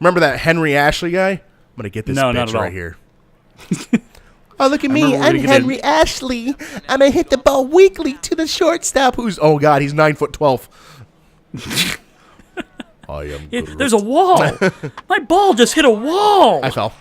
Remember that Henry Ashley guy? I'm going to get this bitch right here. Oh, look at me. I'm Henry Ashley. I'm going to hit the ball weakly to the shortstop who's, oh, God, he's 9'12". I am good. There's a wall. My ball just hit a wall. I fell.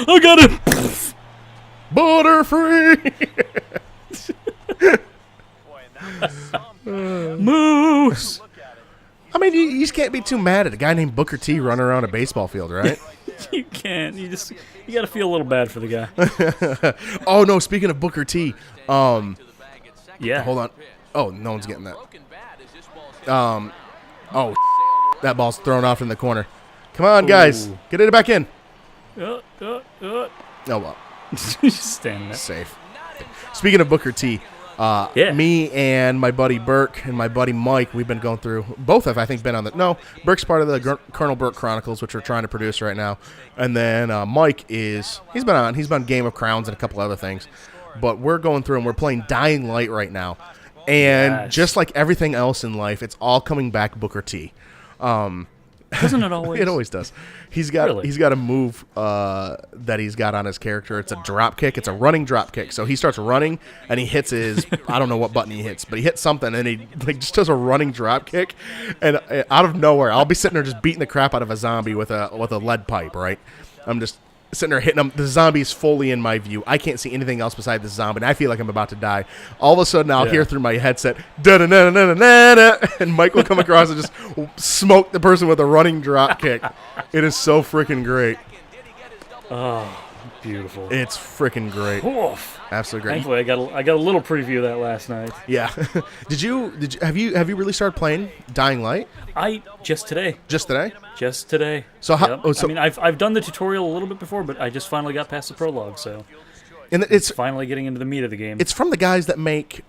I got it. Butterfree. Moose. I mean, you just can't be too mad at a guy named Booker T running around a baseball field, right? You can't. You got to feel a little bad for the guy. Oh, no, speaking of Booker T, yeah. Hold on. Oh, no one's getting that. Oh, that ball's thrown off in the corner. Come on, guys. Get it back in. Oh, well. Just standing there. Safe. Speaking of Booker T, me and my buddy Burke and my buddy Mike, we've been going through, both have, I think, been on the, no, Burke's part of the Colonel Burke Chronicles, which we're trying to produce right now. And then Mike he's been Game of Crowns and a couple other things. But we're going through and we're playing Dying Light right now. And just like everything else in life, it's all coming back Booker T. Doesn't it always? It always does. He's got a move that he's got on his character. It's a drop kick. It's a running drop kick. So he starts running and he hits his I don't know what button he hits, but he hits something and he just does a running drop kick. And out of nowhere, I'll be sitting there just beating the crap out of a zombie with a lead pipe. Right? I'm just sitting there hitting him. The zombie's fully in my view. I can't see anything else beside the zombie, and I feel like I'm about to die. All of a sudden, I'll hear through my headset, da-da-da-da-da-da, and Mike will come across and just smoke the person with a running drop kick. It is so freaking great. Oh, beautiful. It's freaking great. Oof. Absolutely great. Thankfully, I got a little preview of that last night. Yeah. Have you really started playing Dying Light? Just today. Just today? Just today. So how? Yep. Oh, so I mean, I've done the tutorial a little bit before, but I just finally got past the prologue, so and it's finally getting into the meat of the game. It's from the guys that made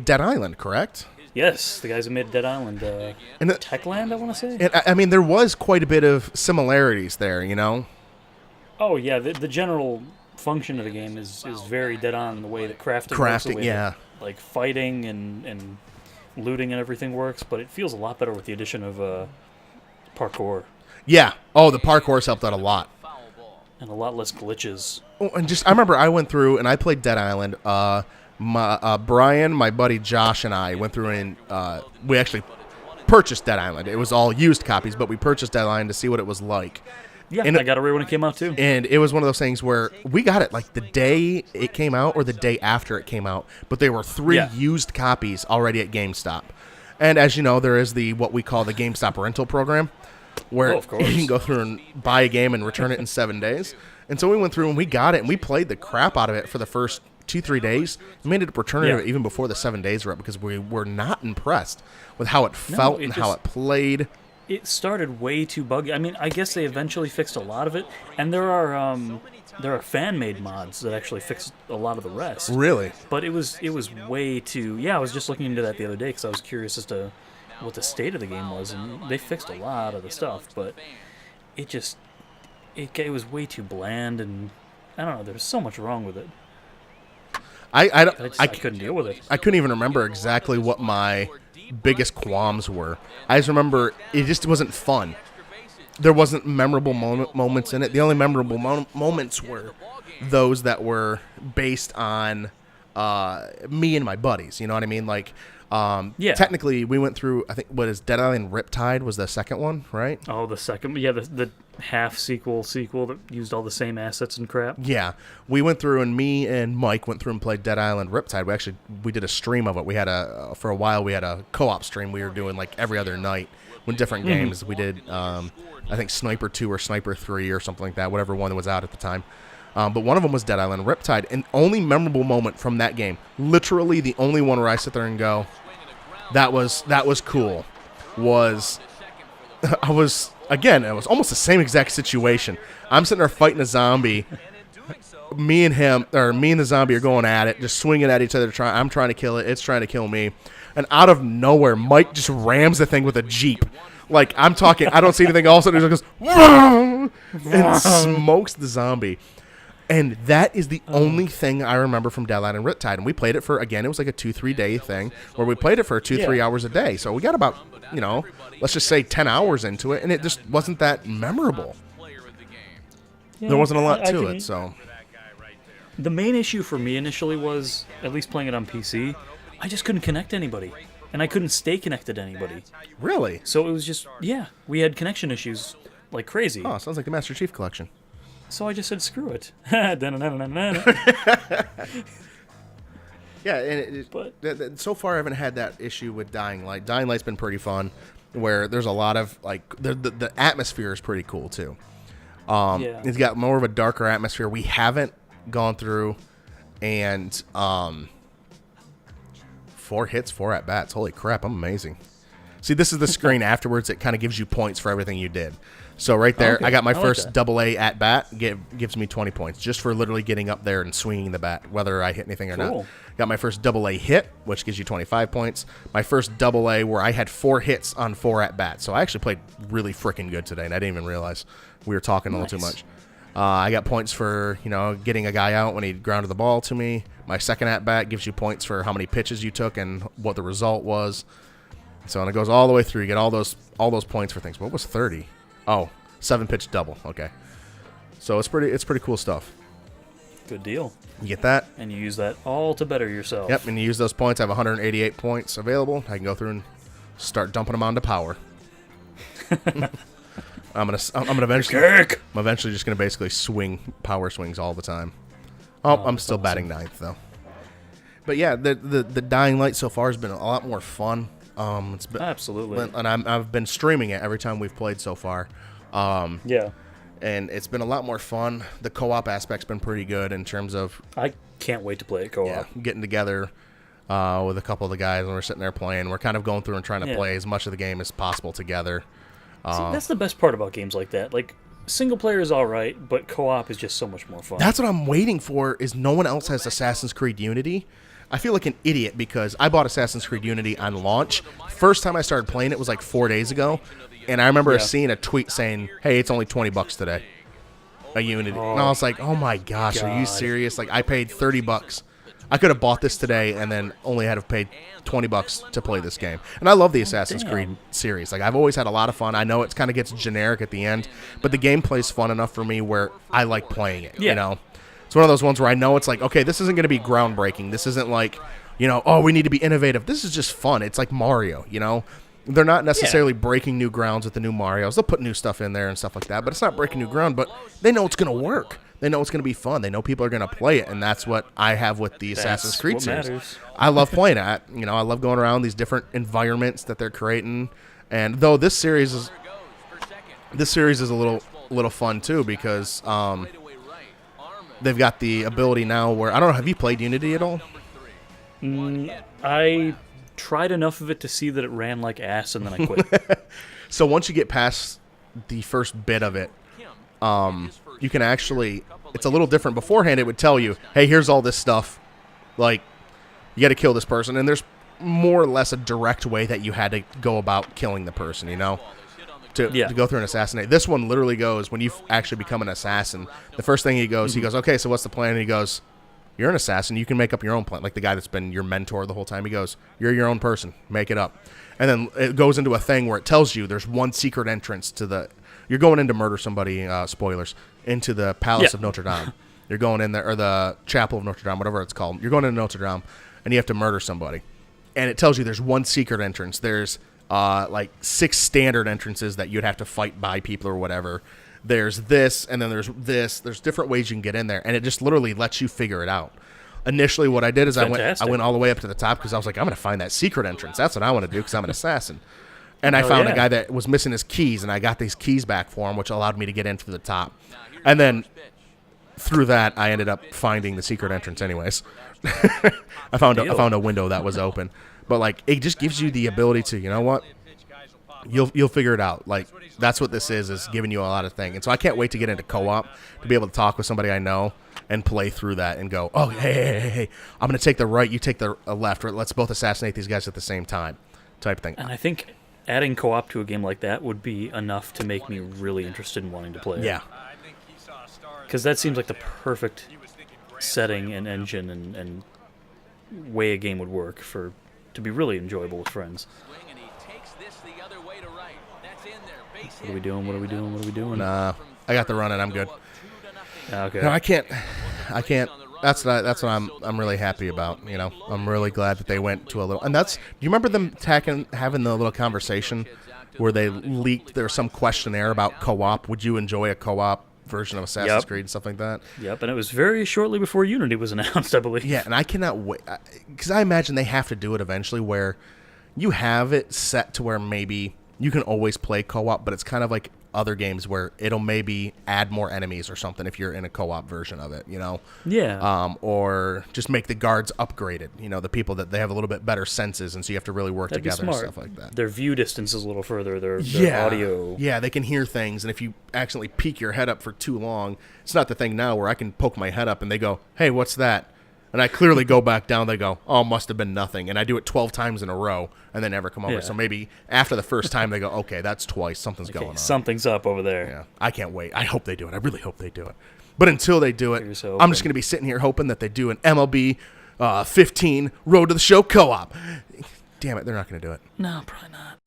Dead Island, correct? Yes, the guys who made Dead Island, Techland, I want to say. And I mean, there was quite a bit of similarities there, you know. Oh yeah, the general function of the game is very dead on the way that crafting works, the way that, like fighting and looting and everything works, but it feels a lot better with the addition of parkour. Yeah. Oh, the parkour's helped out a lot. And a lot less glitches. Oh, and I remember I went through and I played Dead Island. Brian, my buddy Josh, and I went through and we actually purchased Dead Island. It was all used copies, but we purchased Dead Island to see what it was like. Yeah, and I got it right when it came out, too. And it was one of those things where we got it like the day it came out or the day after it came out, but there were 3 used copies already at GameStop. And as you know, there is what we call the GameStop rental program, where of course, you can go through and buy a game and return it in 7 days. And so we went through and we got it, and we played the crap out of it for the first 2-3 days. We ended up returning it even before the 7 days were up because we were not impressed with how it felt and how it played. It started way too buggy. I mean, I guess they eventually fixed a lot of it, and there are fan-made mods that actually fixed a lot of the rest. Really? But it was way too. Yeah, I was just looking into that the other day because I was curious as to what the state of the game was, and they fixed a lot of the stuff, but it was way too bland, and I don't know. There was so much wrong with it. I couldn't deal with it. I couldn't even remember exactly what my biggest qualms were. I just remember it just wasn't fun. There wasn't memorable moments in it. The only memorable moments were those that were based on me and my buddies. You know what I mean? Like, technically, we went through, I think, what is Dead Island Riptide was the second one, right? Oh, the second. Yeah, the half sequel that used all the same assets and crap. Yeah. We went through, and me and Mike went through and played Dead Island Riptide. We did a stream of it. We had for a while, we had a co-op stream we were doing like every other night with different games. We did, I think, Sniper 2 or Sniper 3 or something like that, whatever one was out at the time. But one of them was Dead Island Riptide. And only memorable moment from that game, literally the only one where I sit there and go, that was cool, was it was almost the same exact situation. I'm sitting there fighting a zombie. Me and the zombie are going at it, just swinging at each other. I'm trying to kill it. It's trying to kill me. And out of nowhere, Mike just rams the thing with a Jeep. Like, I'm talking, I don't see anything. All of a sudden, he just goes, and smokes the zombie. And that is the only thing I remember from Dead Island Riptide. And we played it for, again, it was like a 2-3 day thing where we played it for 2-3 hours a day. So we got about, let's just say 10 hours into it, and it just wasn't that memorable. Yeah, there wasn't a lot to it, so. The main issue for me initially was, at least playing it on PC, I just couldn't connect to anybody. And I couldn't stay connected to anybody. Really? So it was just, we had connection issues like crazy. Oh, sounds like the Master Chief Collection. So I just said, screw it. Yeah, and so far I haven't had that issue with Dying Light. Dying Light's been pretty fun, where there's a lot of, the atmosphere is pretty cool, too. It's got more of a darker atmosphere. We haven't gone through and 4 hits, 4 at-bats. Holy crap, I'm amazing. See, this is the screen afterwards. It kind of gives you points for everything you did. So right there, I got my first AA at-bat. Gives me 20 points just for literally getting up there and swinging the bat, whether I hit anything or not. Got my first AA hit, which gives you 25 points. My first AA where I had 4 hits on 4 at-bats. So I actually played really freaking good today, and I didn't even realize we were talking a little too much. I got points for, getting a guy out when he grounded the ball to me. My second at-bat gives you points for how many pitches you took and what the result was. So, and it goes all the way through. You get all those points for things. What was 30? Oh, 7-pitch double. Okay. So it's pretty cool stuff. Good deal. You get that. And you use that all to better yourself. Yep, and you use those points. I have 188 points available. I can go through and start dumping them onto power. I'm eventually just gonna basically swing power swings all the time. I'm still awesome. Batting 9th though. But yeah, the Dying Light so far has been a lot more fun. It's been, absolutely, and I've been streaming it every time we've played so far. Yeah, and it's been a lot more fun. The co-op aspect's been pretty good in terms of. I can't wait to play it co-op. Yeah, getting together with a couple of the guys and we're sitting there playing. We're kind of going through and trying to play as much of the game as possible together. See, that's the best part about games like that. Like, single player is all right, but co-op is just so much more fun. That's what I'm waiting for. Is no one else has Assassin's Creed Unity. I feel like an idiot because I bought Assassin's Creed Unity on launch. First time I started playing it was like 4 days ago, and I remember seeing a tweet saying, "Hey, it's only $20 today, a Unity." And I was like, "Oh my gosh, are you serious?" Like I paid $30. I could have bought this today and then only had to pay $20 to play this game. And I love the Assassin's Creed series. Like I've always had a lot of fun. I know it kind of gets generic at the end, but the gameplay's fun enough for me where I like playing it. You know. It's one of those ones where I know it's like, okay, this isn't going to be groundbreaking. This isn't like, oh, we need to be innovative. This is just fun. It's like Mario, They're not necessarily breaking new grounds with the new Marios. They'll put new stuff in there and stuff like that, but it's not breaking new ground, but they know it's going to work. They know it's going to be fun. They know people are going to play it, and that's what I have with the Assassin's Creed series. Matters. I love playing it. I love going around these different environments that they're creating, and though this series is a little fun too because they've got the ability now where I don't know. Have you played Unity at all? I tried enough of it to see that it ran like ass, and then I quit. So once you get past the first bit of it, you can actually. It's a little different. Beforehand, it would tell you, "Hey, here's all this stuff. Like, you got to kill this person," and there's more or less a direct way that you had to go about killing the person. To go through and assassinate. This one literally goes, when you actually become an assassin, the first thing he goes, okay, so what's the plan? And he goes, you're an assassin. You can make up your own plan. Like the guy that's been your mentor the whole time, he goes, you're your own person. Make it up. And then it goes into a thing where it tells you there's one secret entrance to you're going in to murder somebody, spoilers, into the Palace of Notre Dame. You're going in there, or the Chapel of Notre Dame, whatever it's called. You're going into Notre Dame, and you have to murder somebody. And it tells you there's one secret entrance. There's like 6 standard entrances that you'd have to fight by people or whatever. There's this, and then there's this. There's different ways you can get in there, and it just literally lets you figure it out. Initially, what I did is I went all the way up to the top because I was like, I'm going to find that secret entrance. That's what I want to do because I'm an assassin. And I found a guy that was missing his keys, and I got these keys back for him, which allowed me to get into the top. And then through that, I ended up finding the secret entrance anyways. I found a window that was open. But like it just gives you the ability to, you know what? You'll figure it out. Like that's what this is giving you a lot of things. And so I can't wait to get into co-op to be able to talk with somebody I know and play through that and go, oh, hey, I'm going to take the right, you take the left, or let's both assassinate these guys at the same time type thing. And I think adding co-op to a game like that would be enough to make me really interested in wanting to play it. Yeah. Because that seems like the perfect setting and engine and way a game would work to be really enjoyable with friends. What are we doing? Nah, I got the run and I'm good. Okay. No, I can't. That's what I'm really happy about. You know, I'm really glad that they went to a little. And do you remember them having the little conversation where they leaked there's some questionnaire about co-op? Would you enjoy a co-op version of Assassin's Creed and stuff like that? Yep, and it was very shortly before Unity was announced, I believe. Yeah, and I cannot wait because I imagine they have to do it eventually where you have it set to where maybe you can always play co-op, but it's kind of like other games where it'll maybe add more enemies or something if you're in a co-op version of it, you know? Yeah. Or just make the guards upgraded, you know, the people that they have a little bit better senses, and so you have to really work That'd be together and smart. stuff like that. Their view distance is a little further, their audio. Yeah, they can hear things, and if you accidentally peek your head up for too long, it's not the thing now where I can poke my head up and they go, hey, what's that? And I clearly go back down, they go, oh, must have been nothing. And I do it 12 times in a row and they never come over. Yeah. So maybe after the first time they go, okay, that's twice. Something's going on. Something's up over there. Yeah, I can't wait. I hope they do it. I really hope they do it. But until they do it, I'm just going to be sitting here hoping that they do an MLB 15 Road to the Show co-op. Damn it, they're not going to do it. No, probably not.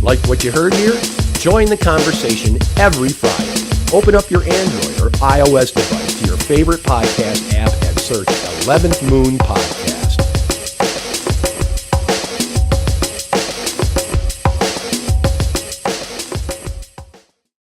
Like what you heard here? Join the conversation every Friday. Open up your Android or iOS device to your favorite podcast app and search 11th Moon Podcast.